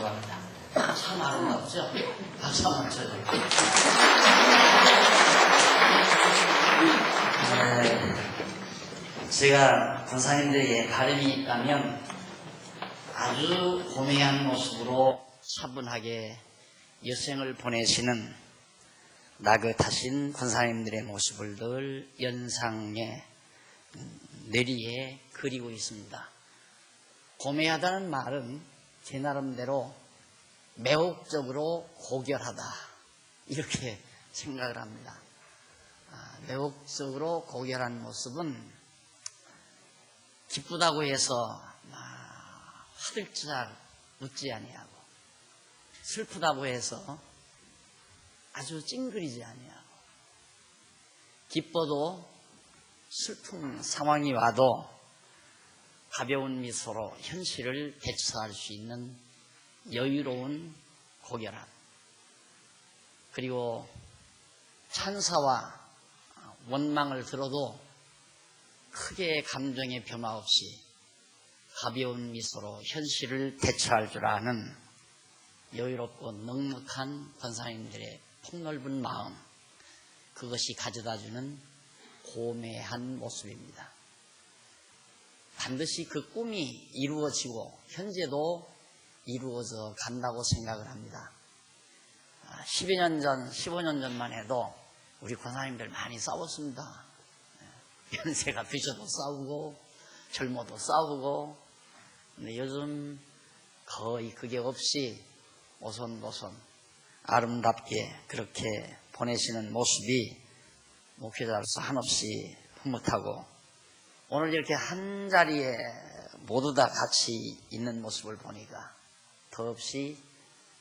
하려고 합니다. 참 아름답죠? 박수 한번 쳐줘요. 제가 권사님들에게 바람이 있다면 아주 고매한 모습으로 차분하게 여생을 보내시는 나긋하신 권사님들의 모습을 늘 연상에 뇌리에 그리고 있습니다. 고매하다는 말은 제 나름대로 매혹적으로 고결하다 이렇게 생각을 합니다. 매혹적으로 고결한 모습은 기쁘다고 해서 화들짝 웃지 아니하고, 슬프다고 해서 아주 찡그리지 아니하고, 기뻐도 슬픈 상황이 와도 가벼운 미소로 현실을 대처할 수 있는 여유로운 고결함, 그리고 찬사와 원망을 들어도 크게 감정의 변화 없이 가벼운 미소로 현실을 대처할 줄 아는 여유롭고 넉넉한 권사님들의 폭넓은 마음, 그것이 가져다주는 고매한 모습입니다. 반드시 그 꿈이 이루어지고 현재도 이루어져 간다고 생각을 합니다. 10여 년 전, 15년 전만 해도 우리 권사님들 많이 싸웠습니다. 연세가 드셔도 싸우고 젊어도 싸우고, 근데 요즘 거의 그게 없이 오손도손 아름답게 그렇게 보내시는 모습이 목회자로서 한없이 흐뭇하고, 오늘 이렇게 한 자리에 모두 다 같이 있는 모습을 보니까 더없이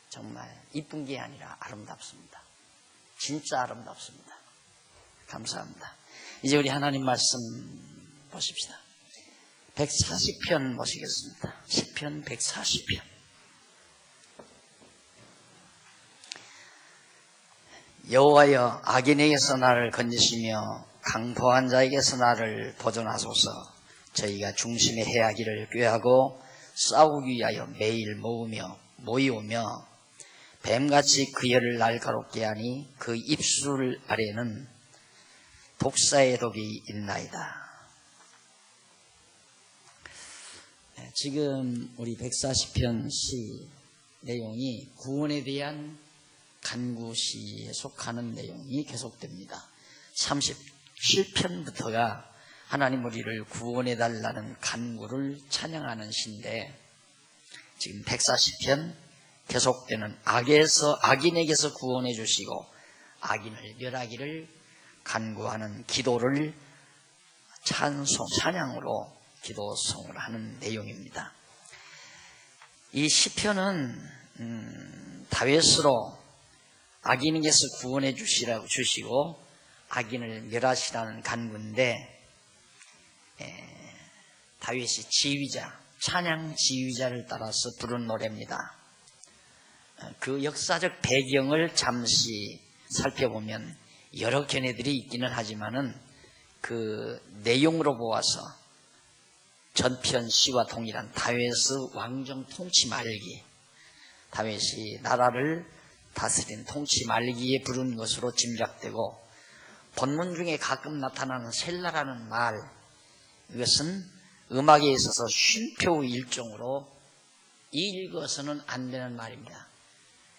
정말 이쁜 게 아니라 아름답습니다. 진짜 아름답습니다. 감사합니다. 이제 우리 하나님 말씀 보십시다. 140편 보시겠습니다. 시편 140편. 여호와여, 악인에게서 나를 건지시며 강포한 자에게서 나를 보존하소서. 저희가 중심의 해하기를 꾀하고 싸우기 위하여 매일 모이오며 뱀같이 그 혀를 날카롭게 하니 그 입술 아래는 독사의 독이 있나이다. 지금 우리 140편 시 내용이 구원에 대한 간구시에 속하는 내용이 계속됩니다. 37편부터가 하나님 우리를 구원해달라는 간구를 찬양하는 시인데, 지금 140편 계속되는 악인에게서 구원해 주시고 악인을 멸하기를 간구하는 기도를 찬양으로 기도송을 하는 내용입니다. 이 시편은 다윗으로 악인에게서 구원해 주시고 악인을 멸하시라는 간구인데, 다윗이 찬양 지휘자를 따라서 부른 노래입니다. 그 역사적 배경을 잠시 살펴보면 여러 견해들이 있기는 하지만은 그 내용으로 보아서 전편 시와 동일한 다윗의 왕정 통치 말기, 다윗이 나라를 다스린 통치 말기에 부른 것으로 짐작되고, 본문 중에 가끔 나타나는 셀라라는 말, 이것은 음악에 있어서 쉼표 일종으로 읽어서는 안 되는 말입니다.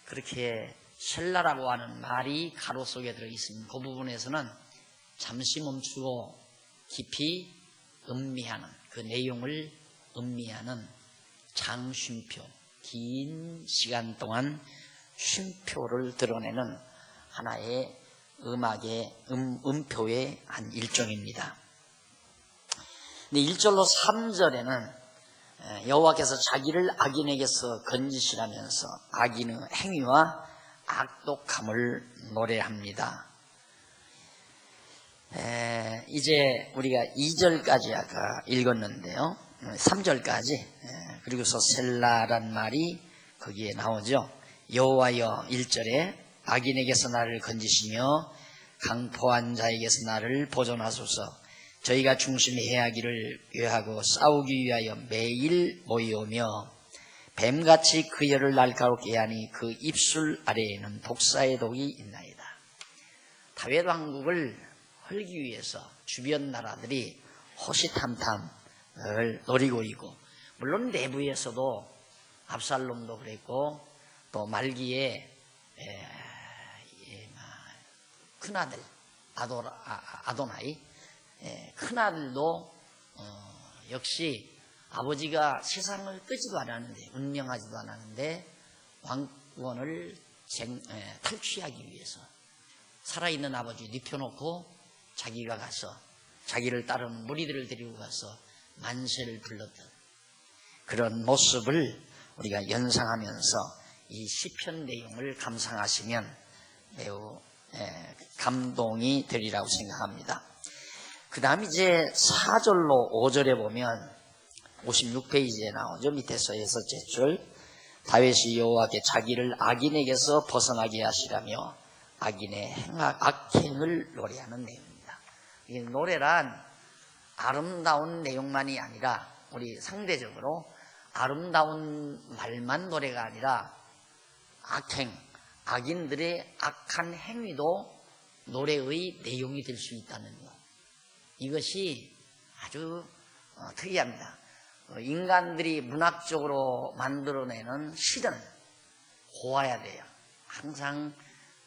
그렇게 셀라라고 하는 말이 가로 속에 들어있으면 그 부분에서는 잠시 멈추고 깊이 음미하는, 그 내용을 음미하는 장쉼표, 긴 시간 동안 쉼표를 드러내는 하나의 음악의 음표의 한 일종입니다. 근데 1절로 3절에는 여호와께서 자기를 악인에게서 건지시라면서 악인의 행위와 악독함을 노래합니다. 이제 우리가 2절까지 아까 읽었는데요, 3절까지, 그리고서 셀라란 말이 거기에 나오죠. 여호와여, 1절에 악인에게서 나를 건지시며 강포한 자에게서 나를 보존하소서. 저희가 중심의 해하기를 꾀하고 싸우기 위하여 매일 모이오며 뱀같이 그 혀를 날카롭게 하니 그 입술 아래에는 독사의 독이 있나이다. 다윗 왕국을 헐기 위해서 주변 나라들이 호시탐탐을 노리고 있고, 물론 내부에서도 압살롬도 그랬고, 또 말기에 큰아들 아도나이 큰아들도 역시 아버지가 세상을 끄지도 않았는데, 운명하지도 않았는데 왕권을 탈취하기 위해서 살아있는 아버지 눕혀놓고 자기가 가서 자기를 따르는 무리들을 데리고 가서 만세를 불렀던 그런 모습을 우리가 연상하면서 이 시편 내용을 감상하시면 매우 감동이 되리라고 생각합니다. 그 다음 이제 4절로 5절에 보면 56페이지에 나오죠. 밑에서 6째 줄, 다윗이 여호와께 자기를 악인에게서 벗어나게 하시라며 악인의 악행을 노래하는 내용입니다. 이 노래란 아름다운 내용만이 아니라, 우리 상대적으로 아름다운 말만 노래가 아니라 악행, 악인들의 악한 행위도 노래의 내용이 될 수 있다는 것, 이것이 아주 특이합니다. 인간들이 문학적으로 만들어내는 시는 고와야 돼요. 항상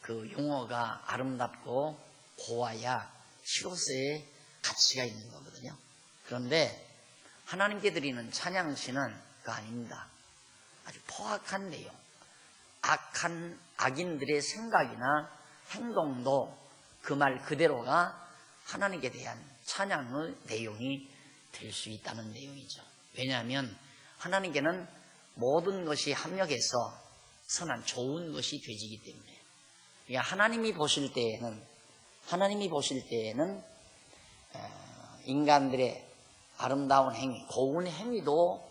그 용어가 아름답고 고와야 시로서의 가치가 있는 거거든요. 그런데 하나님께 드리는 찬양시는 그거 아닙니다. 아주 포악한 내용, 악한 악인들의 생각이나 행동도 그 말 그대로가 하나님께 대한 찬양의 내용이 될 수 있다는 내용이죠. 왜냐하면 하나님께는 모든 것이 합력해서 선한 좋은 것이 되지기 때문에, 그러니까 하나님이 보실 때에는 인간들의 아름다운 행위, 고운 행위도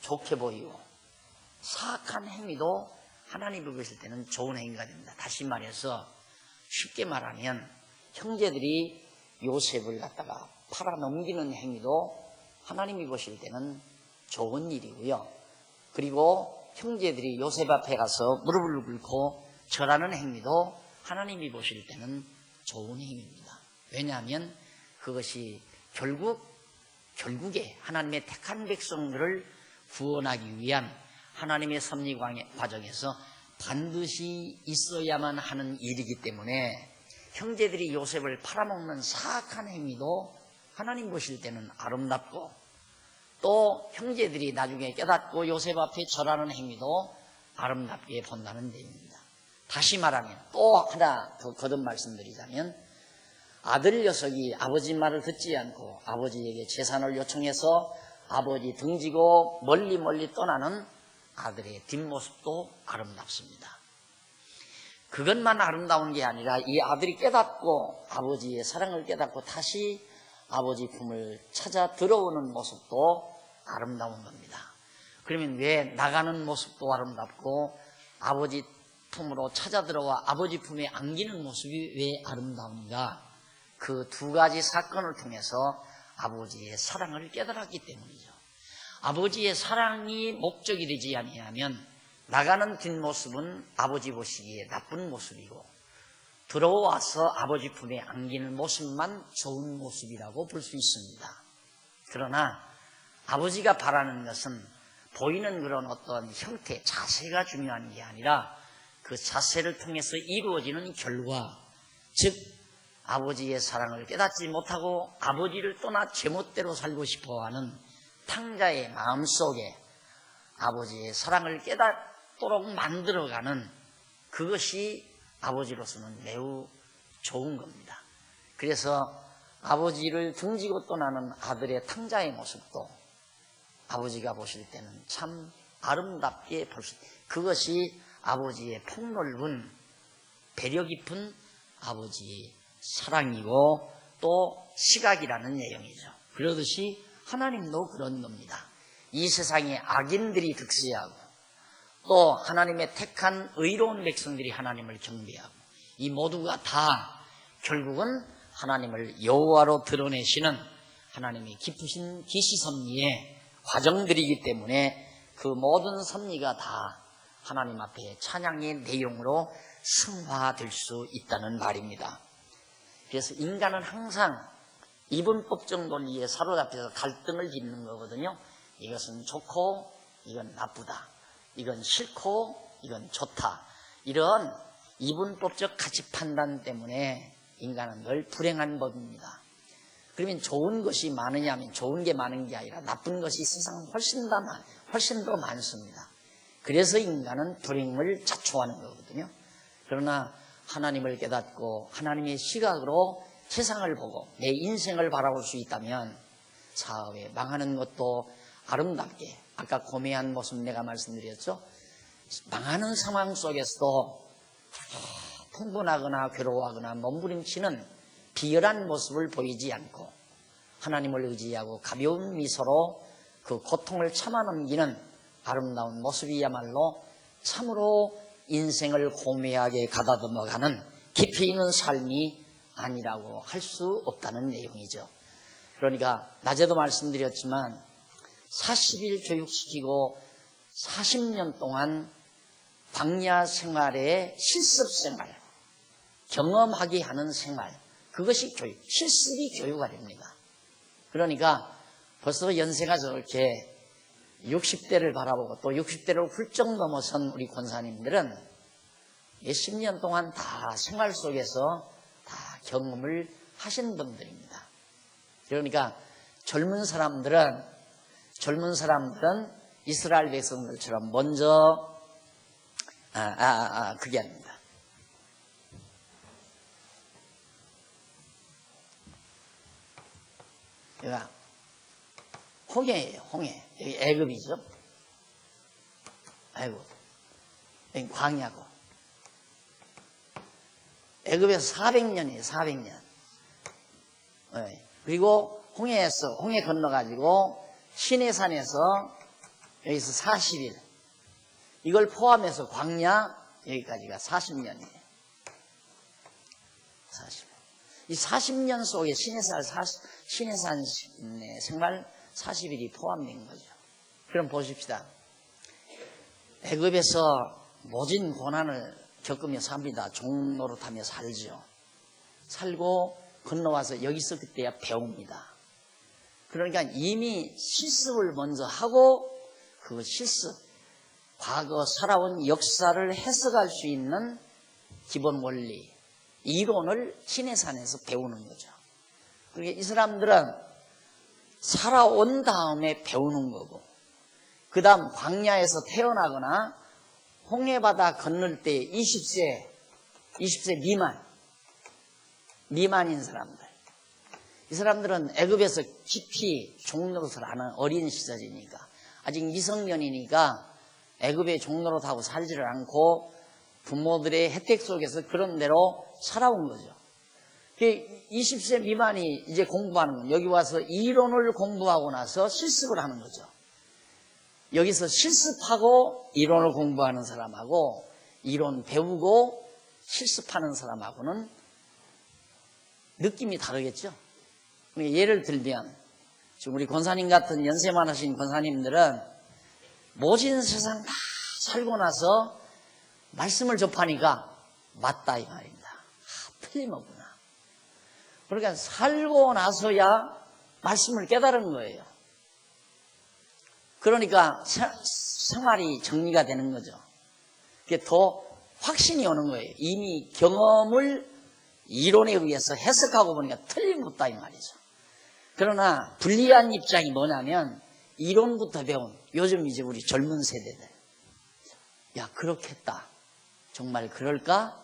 좋게 보이고 사악한 행위도 하나님이 보실 때는 좋은 행위가 됩니다. 다시 말해서, 쉽게 말하면 형제들이 요셉을 갖다가 팔아넘기는 행위도 하나님이 보실 때는 좋은 일이고요. 그리고 형제들이 요셉 앞에 가서 무릎을 꿇고 절하는 행위도 하나님이 보실 때는 좋은 행위입니다. 왜냐하면 그것이 결국에 하나님의 택한 백성들을 구원하기 위한 하나님의 섭리 과정에서 반드시 있어야만 하는 일이기 때문에, 형제들이 요셉을 팔아먹는 사악한 행위도 하나님 보실 때는 아름답고, 또 형제들이 나중에 깨닫고 요셉 앞에 절하는 행위도 아름답게 본다는 내용입니다. 다시 말하면, 또 하나 더 거듭 말씀드리자면, 아들 녀석이 아버지 말을 듣지 않고 아버지에게 재산을 요청해서 아버지 등지고 멀리 떠나는 아들의 뒷모습도 아름답습니다. 그것만 아름다운 게 아니라, 이 아들이 깨닫고 아버지의 사랑을 깨닫고 다시 아버지 품을 찾아 들어오는 모습도 아름다운 겁니다. 그러면 왜 나가는 모습도 아름답고 아버지 품으로 찾아 들어와 아버지 품에 안기는 모습이 왜 아름다운가? 그 두 가지 사건을 통해서 아버지의 사랑을 깨달았기 때문이죠. 아버지의 사랑이 목적이 되지 아니하면 나가는 뒷모습은 아버지 보시기에 나쁜 모습이고, 들어와서 아버지 품에 안기는 모습만 좋은 모습이라고 볼 수 있습니다. 그러나 아버지가 바라는 것은 보이는 그런 어떤 형태, 자세가 중요한 게 아니라 그 자세를 통해서 이루어지는 결과, 즉 아버지의 사랑을 깨닫지 못하고 아버지를 떠나 제멋대로 살고 싶어하는 탕자의 마음속에 아버지의 사랑을 깨닫도록 만들어가는, 그것이 아버지로서는 매우 좋은 겁니다. 그래서 아버지를 등지고 떠나는 아들의 탕자의 모습도 아버지가 보실 때는 참 아름답게 볼 수 있어요. 그것이 아버지의 폭넓은 배려 깊은 아버지의 사랑이고 또 시각이라는 내용이죠. 그러듯이 하나님도 그런 겁니다. 이 세상에 악인들이 득세하고 또 하나님의 택한 의로운 백성들이 하나님을 경배하고, 이 모두가 다 결국은 하나님을 여호와로 드러내시는 하나님의 깊으신 계시 섭리의 과정들이기 때문에 그 모든 섭리가 다 하나님 앞에 찬양의 내용으로 승화될 수 있다는 말입니다. 그래서 인간은 항상 이분법적 논리에 사로잡혀서 갈등을 빚는 거거든요. 이것은 좋고 이건 나쁘다, 이건 싫고 이건 좋다, 이런 이분법적 가치 판단 때문에 인간은 늘 불행한 법입니다. 그러면 좋은 것이 많으냐 하면 좋은 게 많은 게 아니라 나쁜 것이 세상은 훨씬 더 많습니다. 그래서 인간은 불행을 자초하는 거거든요. 그러나 하나님을 깨닫고 하나님의 시각으로 세상을 보고 내 인생을 바라볼 수 있다면 사업에 망하는 것도 아름답게, 아까 고매한 모습 내가 말씀드렸죠. 망하는 상황 속에서도 풍분하거나 괴로워하거나 몸부림치는 비열한 모습을 보이지 않고 하나님을 의지하고 가벼운 미소로 그 고통을 참아 넘기는 아름다운 모습이야말로 참으로 인생을 고매하게 가다듬어가는 깊이 있는 삶이 아니라고 할 수 없다는 내용이죠. 그러니까 낮에도 말씀드렸지만 40일 교육시키고 40년 동안 광야 생활의 실습 생활, 경험하게 하는 생활, 그것이 교육, 실습이 교육가 됩니다. 그러니까 벌써 연세가 저렇게 60대를 바라보고 또 60대를 훌쩍 넘어선 우리 권사님들은 몇십 년 동안 다 생활 속에서 다 경험을 하신 분들입니다. 그러니까 젊은 사람들은 이스라엘 백성들처럼 먼저 그게 아닙니다. 여기가 홍해예요. 홍해. 여기 애굽이죠. 애굽. 여기 광야고. 애굽에서 400년이에요. 400년. 네. 그리고 홍해 건너가지고 시내산에서 여기서 40일. 이걸 포함해서 광야 여기까지가 40년이에요. 40년. 이 40년 속에 시내산 생활 40일이 포함된 거죠. 그럼 보십시다. 애굽에서 모진 고난을 겪으며 삽니다. 종노릇하며 살죠. 살고 건너와서 여기서 그때야 배웁니다. 그러니까 이미 실습을 먼저 하고 그 실습, 과거 살아온 역사를 해석할 수 있는 기본 원리, 이론을 시내산에서 배우는 거죠. 그러니까 이 사람들은 살아온 다음에 배우는 거고, 그 다음 광야에서 태어나거나 홍해바다 건널 때 20세 미만인 사람들, 이 사람들은 애굽에서 깊이 종노릇을 하는 어린 시절이니까 아직 미성년이니까 애굽의 종노릇하고 살지를 않고 부모들의 혜택 속에서 그런 대로 살아온 거죠. 20세 미만이 이제 공부하는 건 여기 와서 이론을 공부하고 나서 실습을 하는 거죠. 여기서 실습하고 이론을 공부하는 사람하고 이론 배우고 실습하는 사람하고는 느낌이 다르겠죠. 예를 들면 지금 우리 권사님 같은 연세 많으신 권사님들은 모진 세상 다 살고 나서 말씀을 접하니까 맞다 이 말입니다. 틀림없구나. 그러니까 살고 나서야 말씀을 깨달은 거예요. 그러니까 생활이 정리가 되는 거죠. 그게 더 확신이 오는 거예요. 이미 경험을 이론에 의해서 해석하고 보니까 틀림없다 이 말이죠. 그러나 불리한 입장이 뭐냐면 이론부터 배운 요즘 이제 우리 젊은 세대들, 야 그렇겠다, 정말 그럴까?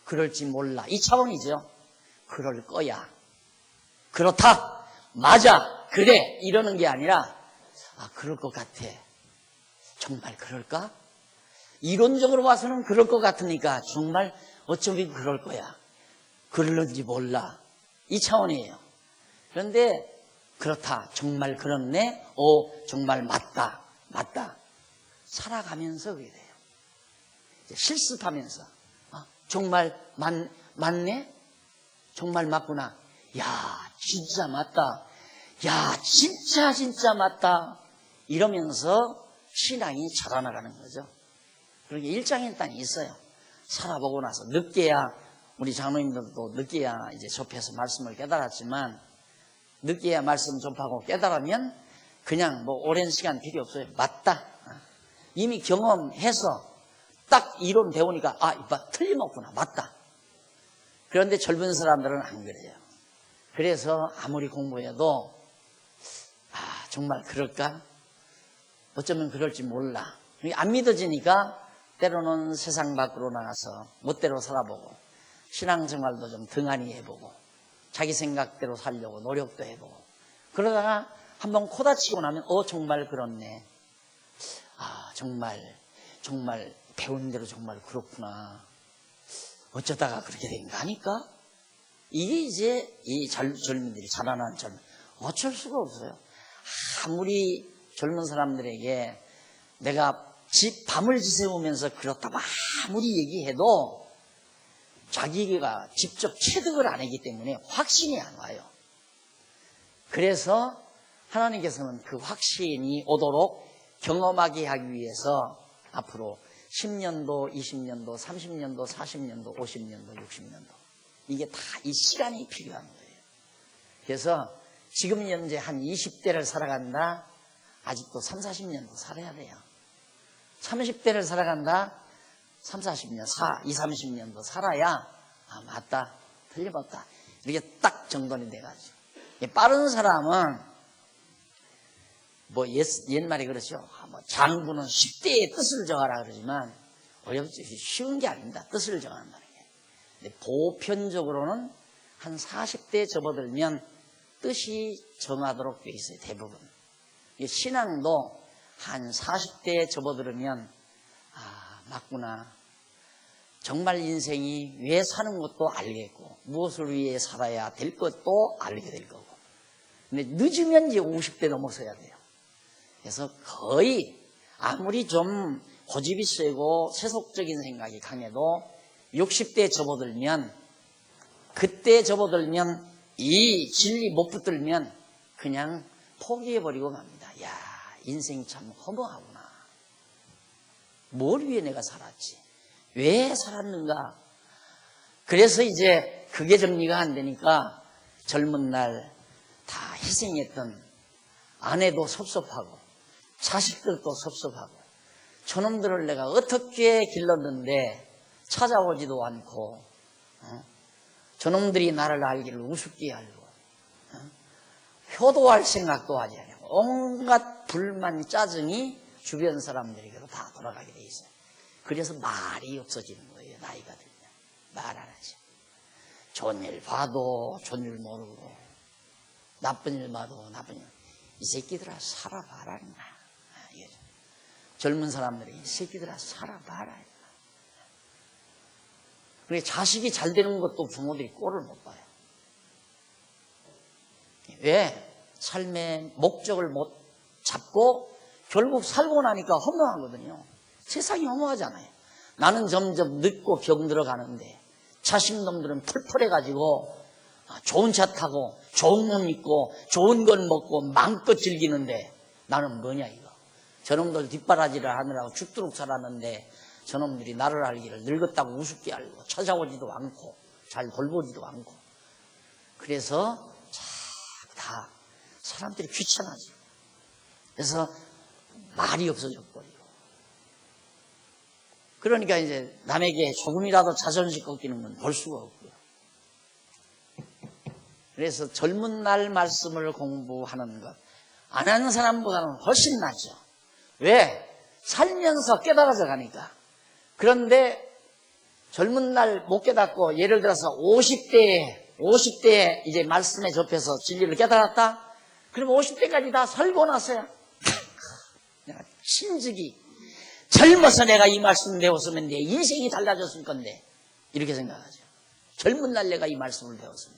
그럴지 몰라, 이 차원이죠. 그럴 거야, 그렇다, 맞아, 그래, 이러는 게 아니라 그럴 것 같아, 정말 그럴까? 이론적으로 봐서는 그럴 것 같으니까 정말 어쩌면 그럴 거야, 그럴는지 몰라, 이 차원이에요. 그런데 그렇다, 정말 그렇네, 정말 맞다 살아가면서 그게 돼요. 실습하면서 정말 맞네, 정말 맞구나, 야 진짜 맞다, 야 진짜 맞다, 이러면서 신앙이 자라나가는 거죠. 그러니까 일장일단이 있어요. 살아보고 나서 늦게야 우리 장로님들도 늦게야 이제 접해서 말씀을 깨달았지만 늦게야 말씀 접하고 깨달으면 그냥 뭐 오랜 시간 필요 없어요. 맞다. 이미 경험해서 딱 이론 배우니까 이봐 틀림없구나. 맞다. 그런데 젊은 사람들은 안 그래요. 그래서 아무리 공부해도 정말 그럴까? 어쩌면 그럴지 몰라. 안 믿어지니까 때로는 세상 밖으로 나가서 멋대로 살아보고 신앙생활도 좀 등한히 해보고 자기 생각대로 살려고 노력도 해보고 그러다가 한번 코다치고 나면 정말 그렇네. 정말 배운 대로 정말 그렇구나. 어쩌다가 그렇게 된 거 아닐까? 이게 이제 이 젊은들이 자라난 젊은 어쩔 수가 없어요. 아무리 젊은 사람들에게 내가 밤을 지새우면서 그렇다고 아무리 얘기해도 자기가 직접 체득을 안 하기 때문에 확신이 안 와요. 그래서 하나님께서는 그 확신이 오도록 경험하게 하기 위해서 앞으로 10년도, 20년도, 30년도, 40년도, 50년도, 60년도 이게 다 이 시간이 필요한 거예요. 그래서 지금 현재 한 20대를 살아간다 아직도 3, 40년도 살아야 돼요. 30대를 살아간다 3, 40년, 2, 30년도 살아야 맞다, 틀림없다 이렇게 딱 정돈이 돼가지고 빠른 사람은 뭐 옛말에 그렇죠. 장군은 10대에 뜻을 정하라 그러지만 어렵지 쉬운 게 아닙니다. 뜻을 정한다는 게. 근데 보편적으로는 한 40대에 접어들면 뜻이 정하도록 돼 있어요. 대부분. 신앙도 한 40대에 접어들으면 맞구나. 정말 인생이 왜 사는 것도 알겠고 무엇을 위해 살아야 될 것도 알게 될 거고. 근데 늦으면 이제 50대 넘어서야 돼요. 그래서 거의 아무리 좀 고집이 세고 세속적인 생각이 강해도 60대에 접어들면 그때 접어들면 이 진리 못 붙들면 그냥 포기해버리고 갑니다. 야, 인생이 참 허무하구나. 뭘 위해 내가 살았지? 왜 살았는가? 그래서 이제 그게 정리가 안 되니까 젊은 날 다 희생했던 아내도 섭섭하고 자식들도 섭섭하고 저놈들을 내가 어떻게 길렀는데 찾아오지도 않고 저놈들이 나를 알기를 우습게 알고 효도할 생각도 하지 않고 온갖 불만 짜증이 주변 사람들에게로 다 돌아가게 돼 있어요. 그래서 말이 없어지는 거예요. 나이가 들면 말 안 하죠. 좋은 일 봐도 좋은 일 모르고 나쁜 일 봐도 나쁜 일. 이 새끼들아 살아봐라. 젊은 사람들이 이 새끼들아 살아봐라. 그래 자식이 잘 되는 것도 부모들이 꼴을 못 봐요. 왜? 삶의 목적을 못 잡고 결국 살고 나니까 허무하거든요. 세상이 허무하잖아요. 나는 점점 늙고 병들어가는데 자식놈들은 펄펄해가지고 좋은 차 타고 좋은 옷 입고 좋은 건 먹고 마음껏 즐기는데 나는 뭐냐 이거. 저놈들 뒷바라지를 하느라고 죽도록 살았는데 저놈들이 나를 알기를 늙었다고 우습게 알고 찾아오지도 않고 잘 돌보지도 않고 그래서 다 사람들이 귀찮아지. 그래서 말이 없어져 버리고 그러니까 이제 남에게 조금이라도 자존심 꺾이는 건 볼 수가 없고요. 그래서 젊은 날 말씀을 공부하는 것 안 하는 사람보다는 훨씬 낫죠. 왜? 살면서 깨달아져 가니까. 그런데 젊은 날 못 깨닫고 예를 들어서 50대에 이제 말씀에 접해서 진리를 깨달았다? 그럼 50대까지 다 살고 나서야 내가 신직이 젊어서 내가 이 말씀을 배웠으면 내 인생이 달라졌을 건데 이렇게 생각하죠. 젊은 날 내가 이 말씀을 배웠으면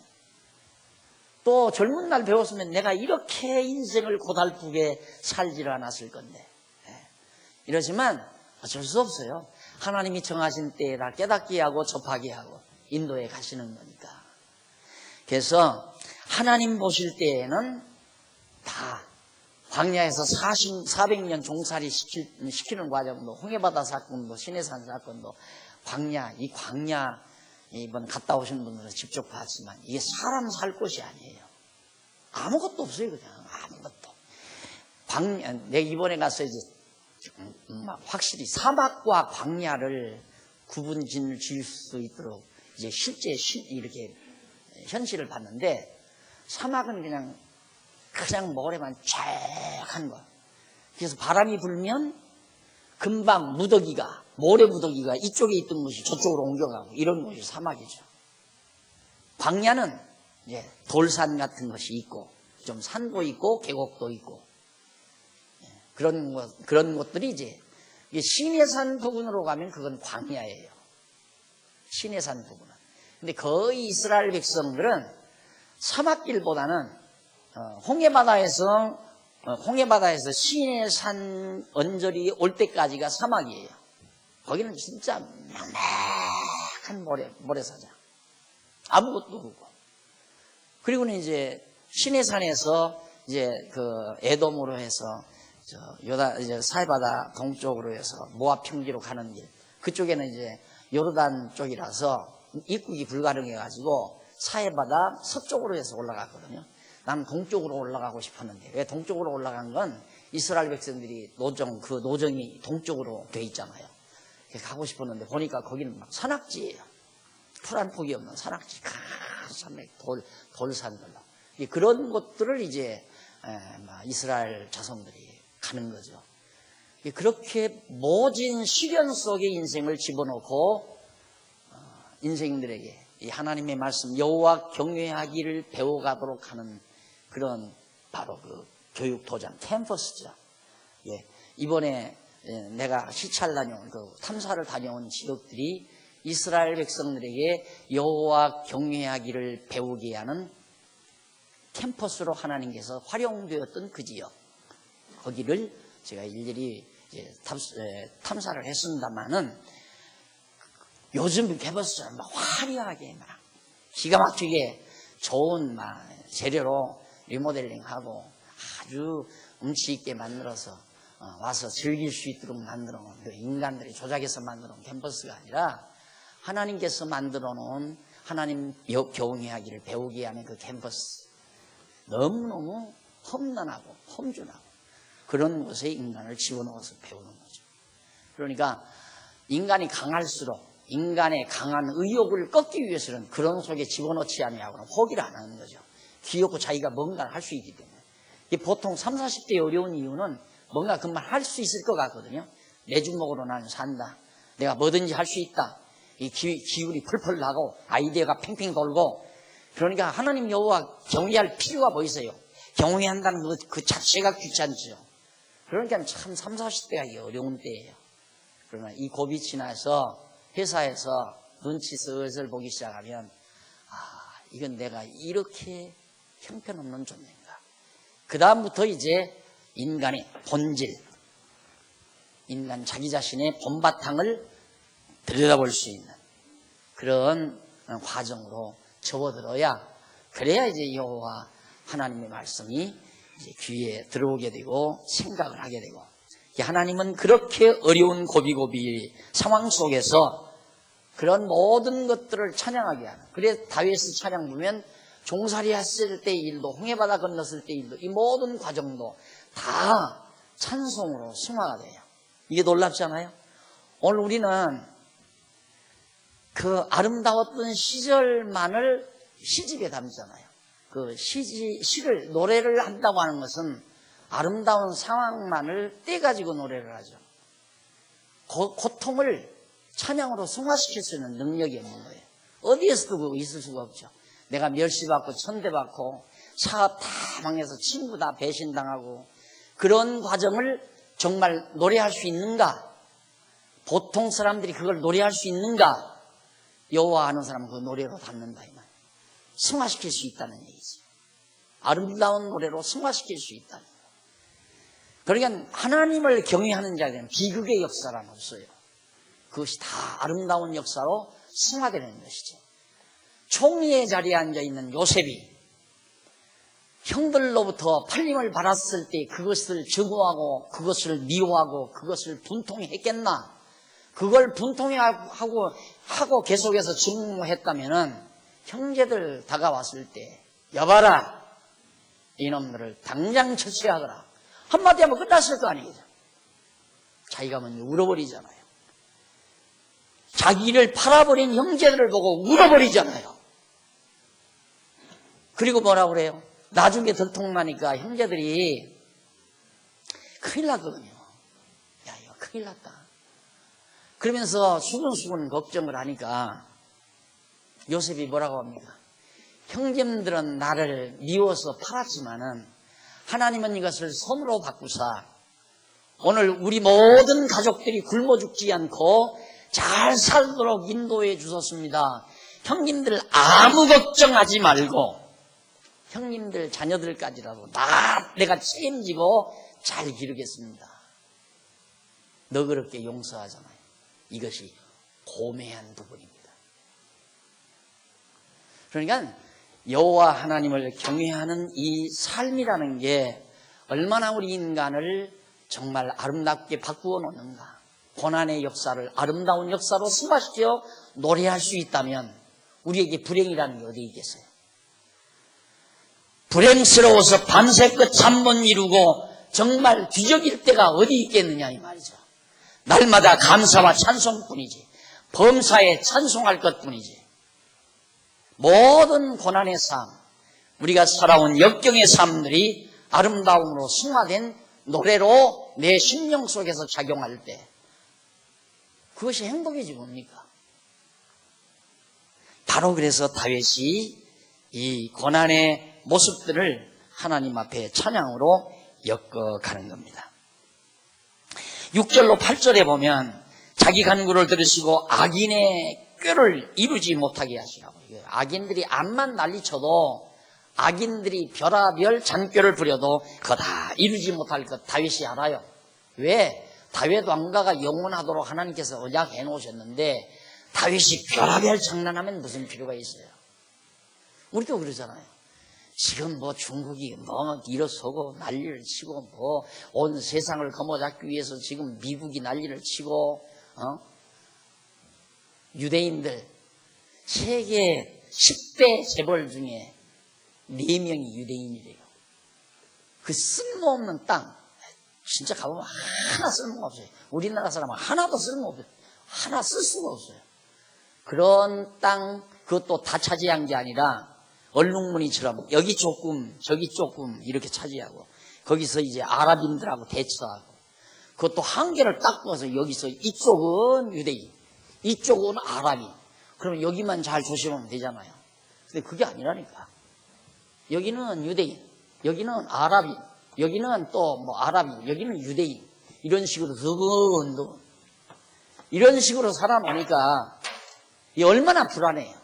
또 젊은 날 배웠으면 내가 이렇게 인생을 고달프게 살지를 않았을 건데 이러지만 어쩔 수 없어요. 하나님이 정하신 때에 다 깨닫게 하고 접하게 하고 인도에 가시는 거니까. 그래서 하나님 보실 때에는 다 광야에서 400년 종살이 시키는 과정도, 홍해바다 사건도, 시내산 사건도, 이 광야, 이번 갔다 오신 분들은 직접 봤지만, 이게 사람 살 곳이 아니에요. 아무것도 없어요, 그냥. 아무것도. 내가 이번에 가서 이제, 확실히 사막과 광야를 구분 지을 수 있도록, 이제 실제 이렇게 현실을 봤는데, 사막은 그냥 모래만 쫙 한 거. 그래서 바람이 불면 금방 모래 무더기가 이쪽에 있던 것이 저쪽으로 옮겨가고 이런 것이 사막이죠. 광야는 이제 돌산 같은 것이 있고 좀 산도 있고 계곡도 있고 그런 것들이 이제 시내산 부분으로 가면 그건 광야예요. 시내산 부분은. 근데 거의 이스라엘 백성들은 사막길보다는 홍해바다에서 시내산 언저리 올 때까지가 사막이에요. 거기는 진짜 낭낭한 모래사장. 아무것도 없고. 그리고는 이제 시내산에서 이제 그 에돔으로 해서 이제 사해바다 동쪽으로 해서 모압 평지로 가는 길. 그쪽에는 이제 요르단 쪽이라서 입국이 불가능해가지고 사해바다 서쪽으로 해서 올라갔거든요. 나는 동쪽으로 올라가고 싶었는데, 왜 동쪽으로 올라간 건 이스라엘 백성들이 그 노정이 동쪽으로 돼 있잖아요. 가고 싶었는데 보니까 거기는 막 산악지예요. 풀 한 폭이 없는 산악지, 산맥, 돌산들로. 그런 것들을 이제 이스라엘 자손들이 가는 거죠. 그렇게 모진 시련 속의 인생을 집어넣고 인생들에게 이 하나님의 말씀 여호와 경외하기를 배워가도록 하는 그런 바로 그 교육 도장 캠퍼스죠. 이번에 내가 시찰 다녀온 그 탐사를 다녀온 지역들이 이스라엘 백성들에게 여호와 경외하기를 배우게 하는 캠퍼스로 하나님께서 활용되었던 그 지역, 거기를 제가 일일이 이제 탐사를 했습니다만은 요즘 캠퍼스는 막 화려하게 막 기가 막히게 좋은 막 재료로 리모델링하고 아주 운치 있게 만들어서 와서 즐길 수 있도록 만들어 놓은 그 인간들이 조작해서 만들어 놓은 캠퍼스가 아니라 하나님께서 만들어 놓은 하나님 경외하기를 배우게 하는 그 캠퍼스, 너무너무 험난하고 험준하고 그런 곳에 인간을 집어넣어서 배우는 거죠. 그러니까 인간이 강할수록 인간의 강한 의욕을 꺾기 위해서는 그런 속에 집어넣지 아니하고는 포기를 안 하는 거죠. 귀엽고 자기가 뭔가를 할 수 있기 때문에. 보통 30, 40대 어려운 이유는 뭔가 금방 할 수 있을 것 같거든요. 내 주먹으로 나는 산다. 내가 뭐든지 할 수 있다. 이 기운이 펄펄 나고 아이디어가 팽팽 돌고. 그러니까 하나님 여호와 경외할 필요가 뭐 있어요? 경외한다는 그 자체가 귀찮죠. 그러니까 참 30, 40대가 어려운 때예요. 그러나 이 고비 지나서 회사에서 눈치 슬슬 보기 시작하면 이건 내가 이렇게 형편없는 존재인가. 그 다음부터 이제 인간의 본질, 인간 자기 자신의 본바탕을 들여다볼 수 있는 그런 과정으로 접어들어야, 그래야 이제 여호와 하나님의 말씀이 이제 귀에 들어오게 되고 생각을 하게 되고, 하나님은 그렇게 어려운 고비고비 상황 속에서 그런 모든 것들을 찬양하게 하는. 그래서 다윗의 찬양 보면 종살이 했을 때의 일도, 홍해바다 건넜을 때의 일도, 이 모든 과정도 다 찬송으로 승화가 돼요. 이게 놀랍잖아요. 오늘 우리는 그 아름다웠던 시절만을 시집에 담잖아요. 그 시를 노래를 한다고 하는 것은 아름다운 상황만을 떼가지고 노래를 하죠. 고통을 찬양으로 승화시킬 수 있는 능력이 없는 거예요. 어디에서도 있을 수가 없죠. 내가 멸시받고 천대받고 사업 다 망해서 친구 다 배신당하고 그런 과정을 정말 노래할 수 있는가? 보통 사람들이 그걸 노래할 수 있는가? 여호와 아는 사람은 그 노래로 담는다 이 말이에요. 승화시킬 수 있다는 얘기지. 아름다운 노래로 승화시킬 수 있다는 거예요. 그러니까 하나님을 경외하는 자에게는 비극의 역사란 없어요. 그것이 다 아름다운 역사로 승화되는 것이죠. 총리의 자리에 앉아있는 요셉이 형들로부터 팔림을 받았을 때 그것을 증오하고 그것을 미워하고 그것을 분통했겠나? 그걸 분통하고 계속해서 증오했다면은 형제들 다가왔을 때 여봐라, 이놈들을 당장 처치하거라 한마디 하면 끝났을 거 아니겠어요. 자기가 먼저 울어버리잖아요. 자기를 팔아버린 형제들을 보고 울어버리잖아요. 그리고 뭐라고 그래요? 나중에 들통나니까 형제들이 큰일 났거든요. 야, 이거 큰일 났다. 그러면서 수근수근 걱정을 하니까 요셉이 뭐라고 합니까? 형제들은 나를 미워서 팔았지만은 하나님은 이것을 선으로 바꾸사 오늘 우리 모든 가족들이 굶어 죽지 않고 잘 살도록 인도해 주셨습니다. 형님들 아무 걱정하지 말고 형님들 자녀들까지라도 내가 책임지고 잘 기르겠습니다. 너그럽게 용서하잖아요. 이것이 고매한 부분입니다. 그러니까 여호와 하나님을 경외하는 이 삶이라는 게 얼마나 우리 인간을 정말 아름답게 바꾸어 놓는가. 고난의 역사를 아름다운 역사로 승화시켜 노래할 수 있다면 우리에게 불행이라는 게 어디 있겠어요? 불행스러워서 밤새껏 잠 못 이루고 정말 뒤적일 때가 어디 있겠느냐 이 말이죠. 날마다 감사와 찬송뿐이지 범사에 찬송할 것뿐이지 모든 고난의 삶 우리가 살아온 역경의 삶들이 아름다움으로 승화된 노래로 내 심령 속에서 작용할 때 그것이 행복이지 뭡니까? 바로 그래서 다윗이 이 고난의 모습들을 하나님 앞에 찬양으로 엮어가는 겁니다. 6절로 8절에 보면 자기 간구를 들으시고 악인의 꾀를 이루지 못하게 하시라고. 악인들이 암만 난리쳐도 악인들이 별하별 잔꾀를 부려도 그거 다 이루지 못할 것 다윗이 알아요. 왜? 다윗 왕가가 영원하도록 하나님께서 언약해 놓으셨는데 다윗이 별하별 장난하면 무슨 필요가 있어요? 우리도 그러잖아요. 지금 뭐 중국이 뭐 일어서고 난리를 치고 뭐 온 세상을 거머잡기 위해서 지금 미국이 난리를 치고 유대인들 세계 10대 재벌 중에 4명이 유대인이래요. 그 쓸모없는 땅 진짜 가보면 하나 쓸모가 없어요. 우리나라 사람은 하나도 쓸모없어요. 하나 쓸 수가 없어요. 그런 땅 그것도 다 차지한 게 아니라 얼룩무늬처럼 여기 조금 저기 조금 이렇게 차지하고 거기서 이제 아랍인들하고 대처하고 그것도 한계를 딱 보아서 여기서 이쪽은 유대인 이쪽은 아랍인 그러면 여기만 잘 조심하면 되잖아요. 근데 그게 아니라니까. 여기는 유대인 여기는 아랍인 여기는 또 뭐 아랍인 여기는 유대인 이런 식으로 두근두근 이런 식으로 살아나니까 이 얼마나 불안해요.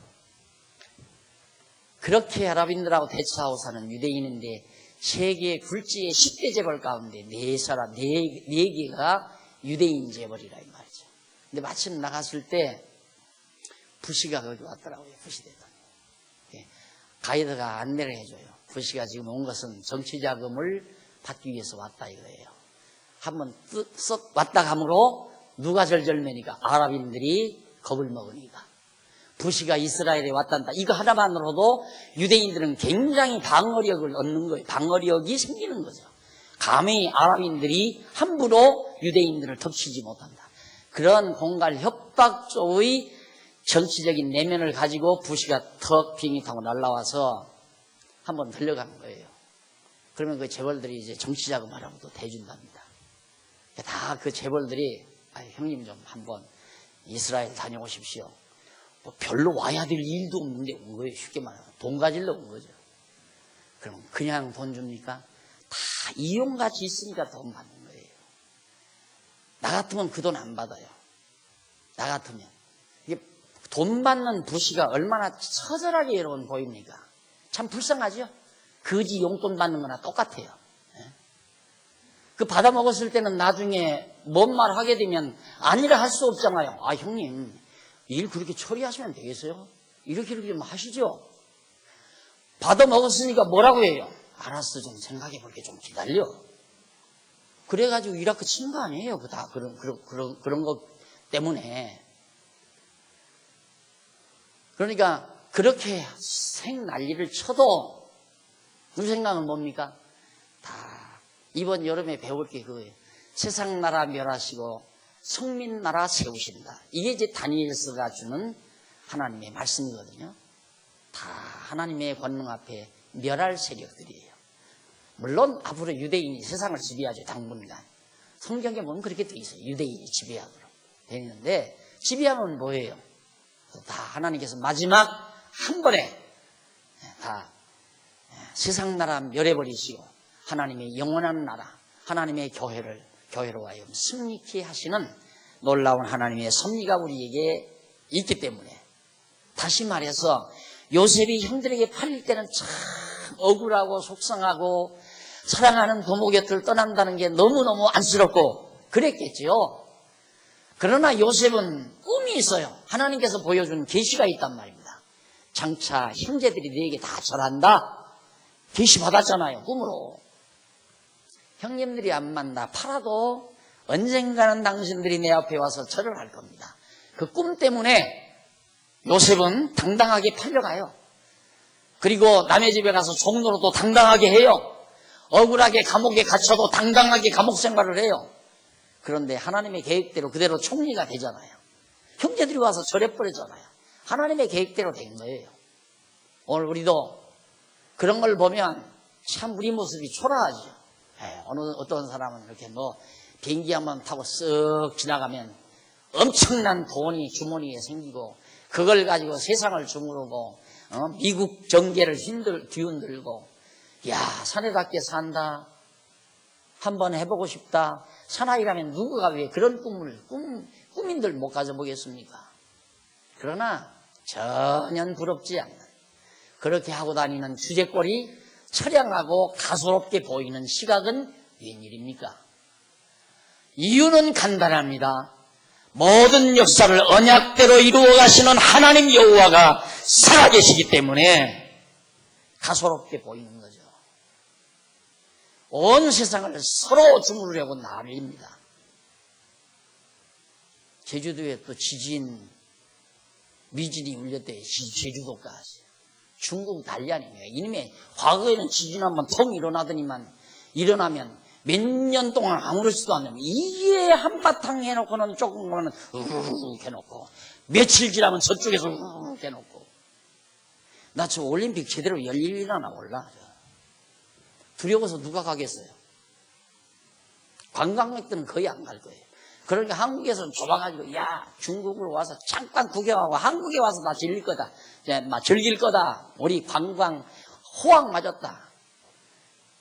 그렇게 아랍인들하고 대처하고 사는 유대인인데 세계 굴지의 10대 재벌 가운데 4개가 유대인 재벌이라 이 말이죠. 근데 마침 나갔을 때 부시가 거기 왔더라고요. 부시 대통령. 가이드가 안내를 해줘요. 부시가 지금 온 것은 정치자금을 받기 위해서 왔다 이거예요. 한번 썩 왔다 가므로 누가 절절매니까 아랍인들이 겁을 먹으니까 부시가 이스라엘에 왔단다. 이거 하나만으로도 유대인들은 굉장히 방어력을 얻는 거예요. 방어력이 생기는 거죠. 감히 아랍인들이 함부로 유대인들을 덮치지 못한다. 그런 공갈 협박조의 정치적인 내면을 가지고 부시가 턱 비행기 타고 날라와서 한번 들려가는 거예요. 그러면 그 재벌들이 이제 정치자금 하라고 또 대준답니다. 다 그 재벌들이 형님 좀 한번 이스라엘 다녀오십시오. 뭐 별로 와야 될 일도 없는데 온 거예요. 쉽게 말하면 돈 가지러 온 거죠. 그럼 그냥 돈 줍니까? 다 이용같이 있으니까 돈 받는 거예요. 나 같으면 그 돈 안 받아요. 나 같으면 이게 돈 받는 부시가 얼마나 처절하게 여러분 보입니까? 참 불쌍하죠? 거지 용돈 받는 거나 똑같아요. 그 받아 먹었을 때는 나중에 뭔 말 하게 되면 아니라 할 수 없잖아요. 아 형님 일 그렇게 처리하시면 되겠어요? 이렇게 좀 하시죠. 받아 먹었으니까 뭐라고 해요? 알았어, 좀 생각해 볼게, 좀 기다려. 그래가지고 이라크 친 거 아니에요, 다 그런 것 때문에. 그러니까 그렇게 생난리를 쳐도 우리 생각은 뭡니까? 다 이번 여름에 배울 게 그거예요. 세상 나라 멸하시고 성민 나라 세우신다. 이게 이제 다니엘서가 주는 하나님의 말씀이거든요. 다 하나님의 권능 앞에 멸할 세력들이에요. 물론 앞으로 유대인이 세상을 지배하죠, 당분간. 성경에 보면 그렇게 돼 있어요. 유대인이 지배하도록 돼 있는데, 지배하면 뭐예요? 다 하나님께서 마지막 한 번에 다 세상 나라 멸해버리시고 하나님의 영원한 나라, 하나님의 교회로 하여 승리케 하시는 놀라운 하나님의 섭리가 우리에게 있기 때문에, 다시 말해서 요셉이 형들에게 팔릴 때는 참 억울하고 속상하고 사랑하는 부모 곁을 떠난다는 게 너무너무 안쓰럽고 그랬겠지요. 그러나 요셉은 꿈이 있어요. 하나님께서 보여준 계시가 있단 말입니다. 장차 형제들이 너에게 다 절한다. 계시 받았잖아요, 꿈으로. 형님들이 안 만나 팔아도 언젠가는 당신들이 내 앞에 와서 절을 할 겁니다. 그 꿈 때문에 요셉은 당당하게 팔려가요. 그리고 남의 집에 가서 종로로도 당당하게 해요. 억울하게 감옥에 갇혀도 당당하게 감옥 생활을 해요. 그런데 하나님의 계획대로 그대로 총리가 되잖아요. 형제들이 와서 절해버리잖아요. 하나님의 계획대로 된 거예요. 오늘 우리도 그런 걸 보면 참 우리 모습이 초라하죠. 어떤 사람은 이렇게 비행기 한번 타고 쓱 지나가면 엄청난 돈이 주머니에 생기고 그걸 가지고 세상을 주무르고 미국 정계를 뒤흔들고, 야, 사내답게 산다, 한번 해보고 싶다. 사나이 가면 누구가 왜 그런 꿈인들 못 가져보겠습니까? 그러나 전혀 부럽지 않는, 그렇게 하고 다니는 주제꼴이 처량하고 가소롭게 보이는 시각은 웬일입니까? 이유는 간단합니다. 모든 역사를 언약대로 이루어 가시는 하나님 여호와가 살아계시기 때문에 가소롭게 보이는 거죠. 온 세상을 서로 주무르려고 난립니다. 제주도에 또 미진이 울렸대요. 제주도까지. 중국 난리 아니에요. 이놈의 과거에는 지진 한번 통 일어나면 몇 년 동안 아무렇지도 않으면 이게 한바탕 해놓고는 조금만 우르르 해놓고 며칠 지나면 저쪽에서 우르르 해놓고. 나 저 올림픽 제대로 열릴려나 몰라. 두려워서 누가 가겠어요? 관광객들은 거의 안 갈 거예요. 그러니까 한국에서는 좁아가지고, 야, 중국으로 와서 잠깐 구경하고 한국에 와서 다 즐길 거다. 즐길 거다. 우리 관광 호황 맞았다.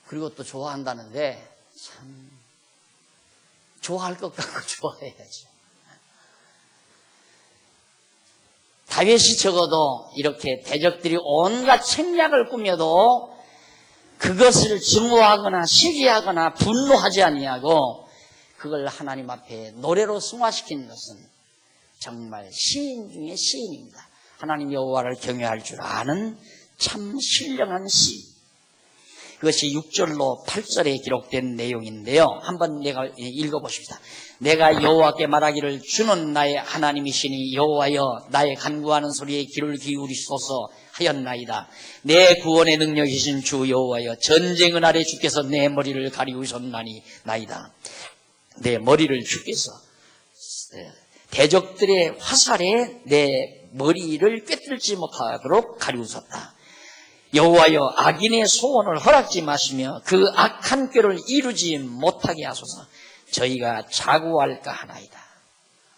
그리고 또 좋아한다는데, 참, 좋아할 것 같고 좋아해야지. 다윗이 적어도 이렇게 대적들이 온갖 책략을 꾸며도 그것을 증오하거나 시기하거나 분노하지 아니하고 그걸 하나님 앞에 노래로 승화시키는 것은 정말 시인 중에 시인입니다. 하나님 여호와를 경외할 줄 아는 참 신령한 시. 그것이 6절로 8절에 기록된 내용인데요. 한번 내가 읽어보십시다. 내가 여호와께 말하기를 주는 나의 하나님이시니 여호와여 나의 간구하는 소리에 귀를 기울이소서 하였나이다. 내 구원의 능력이신 주 여호와여 전쟁의 날에 주께서 내 머리를 가리우셨나이다. 내 머리를 주께서 대적들의 화살에 내 머리를 꿰뚫지 못하도록 가리우셨다. 여호와여 악인의 소원을 허락지 마시며 그 악한 꾀를 이루지 못하게 하소서. 저희가 자고할까 하나이다.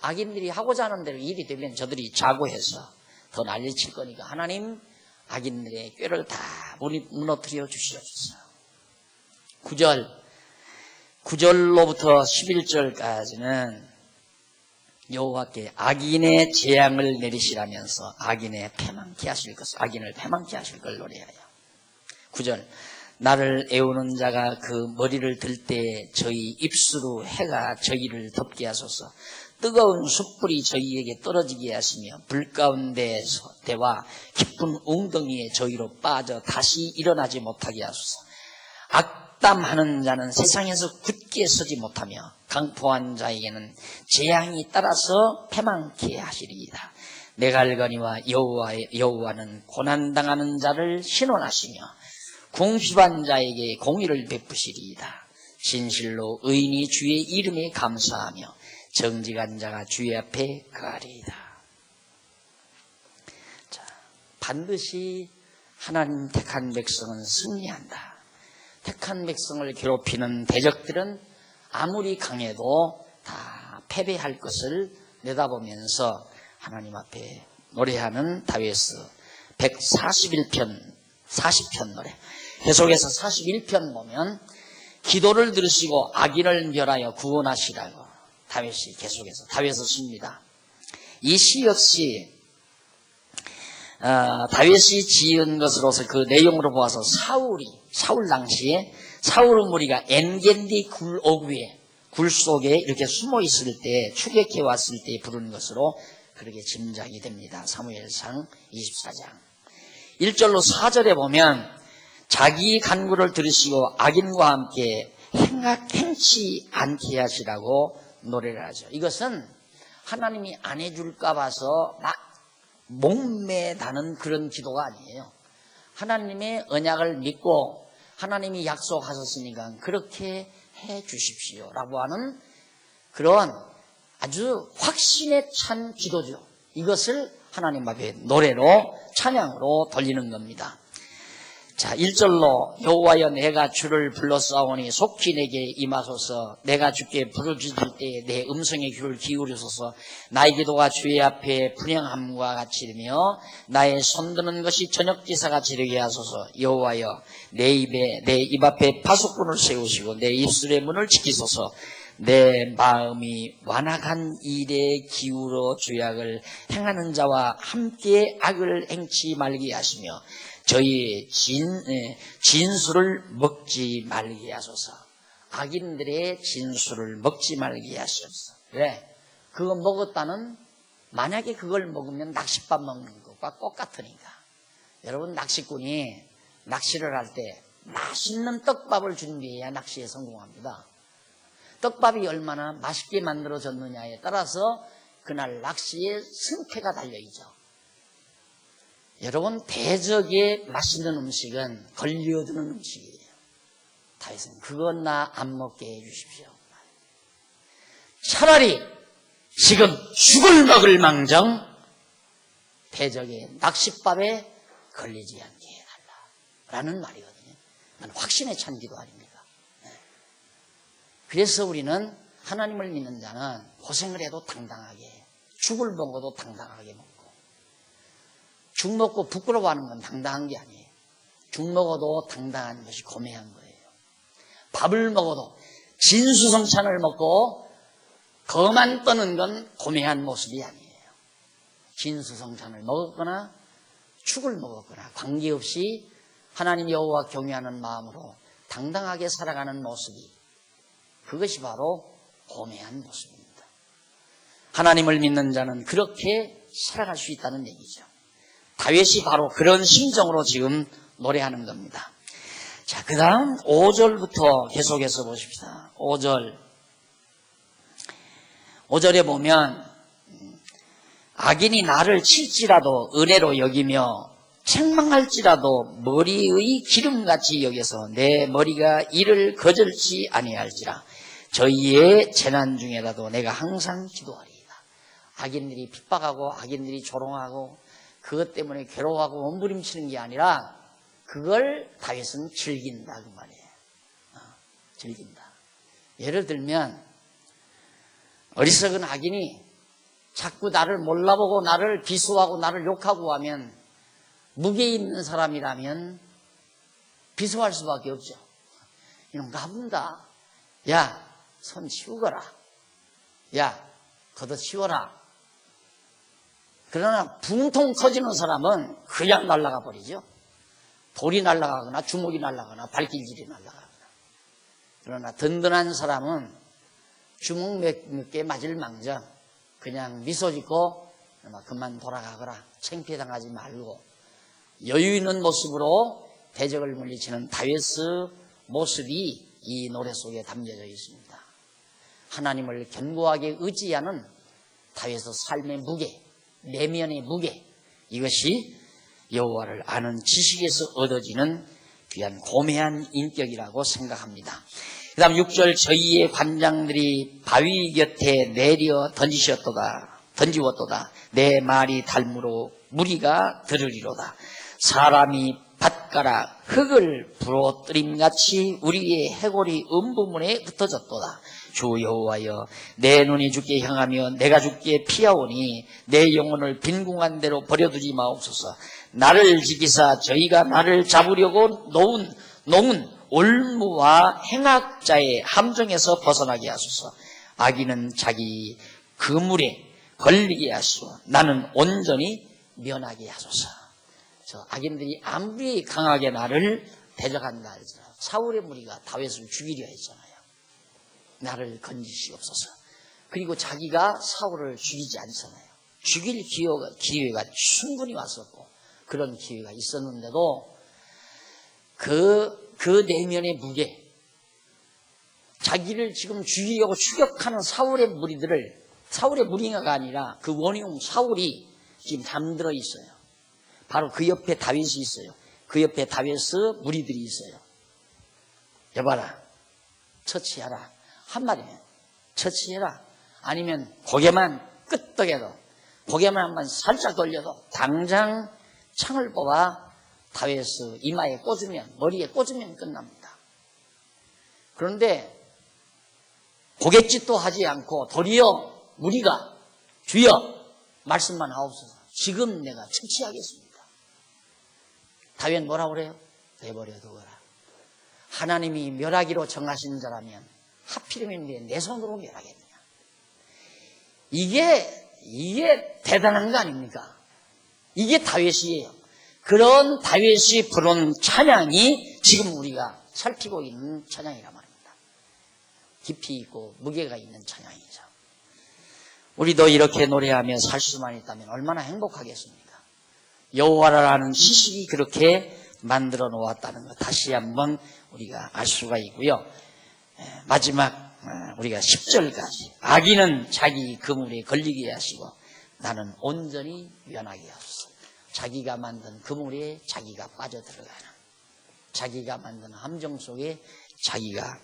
악인들이 하고자 하는 대로 일이 되면 저들이 자고해서 더 난리칠 거니까 하나님 악인들의 꾀를 다 무너뜨려 주시옵소서. 9절로부터 11절까지는 여호와께 악인의 재앙을 내리시라면서 악인을 패망케 하실 걸 노래하여. 9절 나를 애우는 자가 그 머리를 들 때 저희 입수로 해가 저희를 덮게 하소서. 뜨거운 숯불이 저희에게 떨어지게 하시며 불 가운데와 깊은 웅덩이에 저희로 빠져 다시 일어나지 못하게 하소서. 악담하는 자는 세상에서 굳게 서지 못하며 강포한 자에게는 재앙이 따라서 패망케 하시리이다. 내가 알거니와 여호와는 고난당하는 자를 신원하시며 궁핍한 자에게 공의를 베푸시리이다. 진실로 의인이 주의 이름에 감사하며 정직한 자가 주의 앞에 거하리이다. 자, 반드시 하나님 택한 백성은 승리한다. 택한 백성을 괴롭히는 대적들은 아무리 강해도 다 패배할 것을 내다보면서 하나님 앞에 노래하는 다윗의 141편 40편 노래. 계속해서 41편 보면 기도를 들으시고 악인을 멸하여 구원하시라고 다윗이 계속해서 다윗을 씁니다. 이 시 역시 다윗이 지은 것으로서 그 내용으로 보아서 사울 당시에 사울 무리가 엔겐디 굴 어귀에 굴 속에 이렇게 숨어 있을 때 추격해 왔을 때 부르는 것으로 그렇게 짐작이 됩니다. 사무엘상 24장 1절로 4절에 보면 자기 간구를 들으시고 악인과 함께 행치 않게 하시라고 노래를 하죠. 이것은 하나님이 안 해줄까 봐서 막 목매다는 그런 기도가 아니에요. 하나님의 언약을 믿고 하나님이 약속하셨으니까 그렇게 해 주십시오 라고 하는 그런 아주 확신에 찬 기도죠. 이것을 하나님 앞에 노래로 찬양으로 돌리는 겁니다. 자, 1절로 여호와여 내가 주를 불러싸오니 속히 내게 임하소서. 내가 주께 부르짖을 때 내 음성의 귀를 기울이소서. 나의 기도가 주의 앞에 분향함과 같이 되며 나의 손드는 것이 저녁기사같이 되게 하소서. 여호와여 내 입 앞에 파수꾼을 세우시고 내 입술의 문을 지키소서. 내 마음이 완악한 일에 기울어 죄악을 행하는 자와 함께 악을 행치 말게 하시며 저희 진수를 먹지 말게 하소서. 악인들의 진수를 먹지 말게 하소서. 왜? 그거 먹었다는 만약에 그걸 먹으면 낚싯밥 먹는 것과 똑같으니까. 여러분 낚시꾼이 낚시를 할 때 맛있는 떡밥을 준비해야 낚시에 성공합니다. 떡밥이 얼마나 맛있게 만들어졌느냐에 따라서 그날 낚시의 승패가 달려있죠. 여러분 대적의 맛있는 음식은 걸려드는 음식이에요. 다윗은 그건 나 안 먹게 해주십시오. 차라리 지금 죽을 먹을 망정 대적의 낚싯밥에 걸리지 않게 해달라라는 말이거든요. 확신에 찬 기도 아닙니까? 그래서 우리는 하나님을 믿는 자는 고생을 해도 당당하게, 죽을 먹어도 당당하게 먹고, 죽 먹고 부끄러워하는 건 당당한 게 아니에요. 죽 먹어도 당당한 것이 고매한 거예요. 밥을 먹어도 진수성찬을 먹고 거만 떠는 건 고매한 모습이 아니에요. 진수성찬을 먹었거나 죽을 먹었거나 관계없이 하나님 여호와 경외하는 마음으로 당당하게 살아가는 모습이, 그것이 바로 고매한 모습입니다. 하나님을 믿는 자는 그렇게 살아갈 수 있다는 얘기죠. 다윗이 바로 그런 심정으로 지금 노래하는 겁니다. 자, 그 다음 5절부터 계속해서 보십시다. 5절에 보면 악인이 나를 칠지라도 은혜로 여기며 책망할지라도 머리의 기름같이 여겨서 내 머리가 이를 거절치 아니할지라. 저희의 재난 중에라도 내가 항상 기도하리이다. 악인들이 핍박하고 악인들이 조롱하고 그것 때문에 괴로워하고 몸부림치는 게 아니라 그걸 다윗은 즐긴다 그 말이에요. 즐긴다. 예를 들면 어리석은 악인이 자꾸 나를 몰라보고 나를 비수하고 나를 욕하고 하면 무게 있는 사람이라면 비수할 수밖에 없죠. 이놈 가본다. 야, 손 치우거라. 야, 걷어치워라. 그러나 붕통 터지는 사람은 그냥 날아가 버리죠. 돌이 날아가거나 주먹이 날아가거나 발길질이 날아가거나. 그러나 든든한 사람은 주먹 몇 개 맞을 망정 그냥 미소 짓고 그만 돌아가거라. 창피당하지 말고 여유 있는 모습으로 대적을 물리치는 다윗의 모습이 이 노래 속에 담겨져 있습니다. 하나님을 견고하게 의지하는 다윗의 삶의 무게, 내면의 무게, 이것이 여호와를 아는 지식에서 얻어지는 귀한 고매한 인격이라고 생각합니다. 그 다음 6절, 저희의 관장들이 바위 곁에 내려 던지웠도다. 내 말이 달무로 무리가 들으리로다. 사람이 밭가락 흙을 부러뜨림같이 우리의 해골이 음부문에 흩어졌도다. 주 여호와여, 내 눈이 주께 향하며 내가 주께 피하오니 내 영혼을 빈궁한 대로 버려두지 마옵소서. 나를 지키사 저희가 나를 잡으려고 놓은 올무와 행악자의 함정에서 벗어나게 하소서. 악인은 자기 그물에 걸리게 하시고 나는 온전히 면하게 하소서. 저 악인들이 아무리 강하게 나를 대적한다 할지라도 사울의 무리가 다윗을 죽이려 했잖아요. 나를 건지시옵소서. 그리고 자기가 사울을 죽이지 않잖아요. 죽일 기회가 충분히 왔었고 그런 기회가 있었는데도 그 내면의 무게, 자기를 지금 죽이려고 추격하는 사울의 무리가 아니라 그 원흉 사울이 지금 잠들어 있어요. 바로 그 옆에 다윗이 있어요. 그 옆에 다윗의 무리들이 있어요. 여봐라, 처치하라. 한마디면 처치해라. 아니면 고개만 끄덕여도, 고개만 한번 살짝 돌려도 당장 창을 뽑아 다윗의 이마에 꽂으면, 머리에 꽂으면 끝납니다. 그런데 고갯짓도 하지 않고 도리어 무리가 주여 말씀만 하옵소서. 지금 내가 처치하겠습니다. 다윗 뭐라고 그래요? 내버려 두거라. 하나님이 멸하기로 정하신 자라면 하필이면 내 손으로 멸하겠느냐. 이게 대단한 거 아닙니까? 이게 다윗이에요. 그런 다윗이 부른 찬양이 지금 우리가 살피고 있는 찬양이란 말입니다. 깊이 있고 무게가 있는 찬양이죠. 우리도 이렇게 노래하며 살 수만 있다면 얼마나 행복하겠습니까? 여호와를 아는 지식이 그렇게 만들어 놓았다는 것 다시 한번 우리가 알 수가 있고요. 마지막 우리가 10절까지 악인은 자기 그물에 걸리게 하시고 나는 온전히 면하게 하소서. 자기가 만든 그물에 자기가 빠져들어가는, 자기가 만든 함정 속에 자기가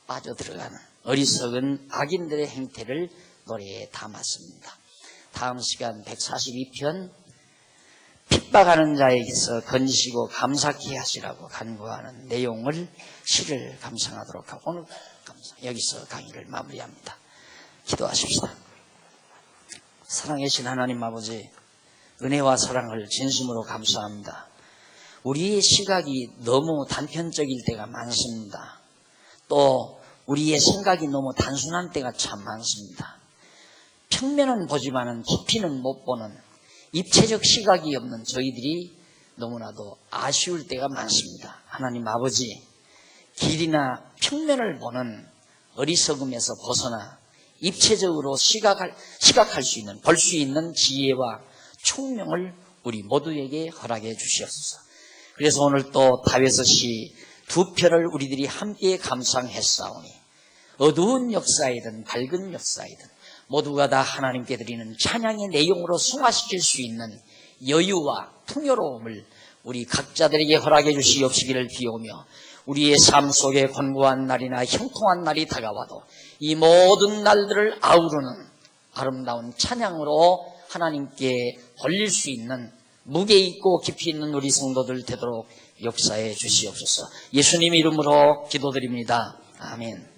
빠져들어가는 어리석은 악인들의 행태를 노래에 담았습니다. 다음 시간 142편 핍박하는 자에게서 건지시고 감사케 하시라고 간구하는 내용을 시를 감상하도록 하고 오늘 여기서 강의를 마무리합니다. 기도하십시다. 사랑하신 하나님 아버지, 은혜와 사랑을 진심으로 감사합니다. 우리의 시각이 너무 단편적일 때가 많습니다. 또 우리의 생각이 너무 단순한 때가 참 많습니다. 평면은 보지만은 깊이는 못 보는 입체적 시각이 없는 저희들이 너무나도 아쉬울 때가 많습니다. 하나님 아버지, 길이나 평면을 보는 어리석음에서 벗어나 입체적으로 시각할 수 있는, 볼 수 있는 지혜와 총명을 우리 모두에게 허락해 주시옵소서. 그래서 오늘 또 다윗의 시 두 편을 우리들이 함께 감상했사오니 어두운 역사이든 밝은 역사이든 모두가 다 하나님께 드리는 찬양의 내용으로 승화시킬 수 있는 여유와 풍요로움을 우리 각자들에게 허락해 주시옵시기를 비오며 우리의 삶 속에 권고한 날이나 형통한 날이 다가와도 이 모든 날들을 아우르는 아름다운 찬양으로 하나님께 돌릴 수 있는 무게 있고 깊이 있는 우리 성도들 되도록 역사해 주시옵소서. 예수님 이름으로 기도드립니다. 아멘.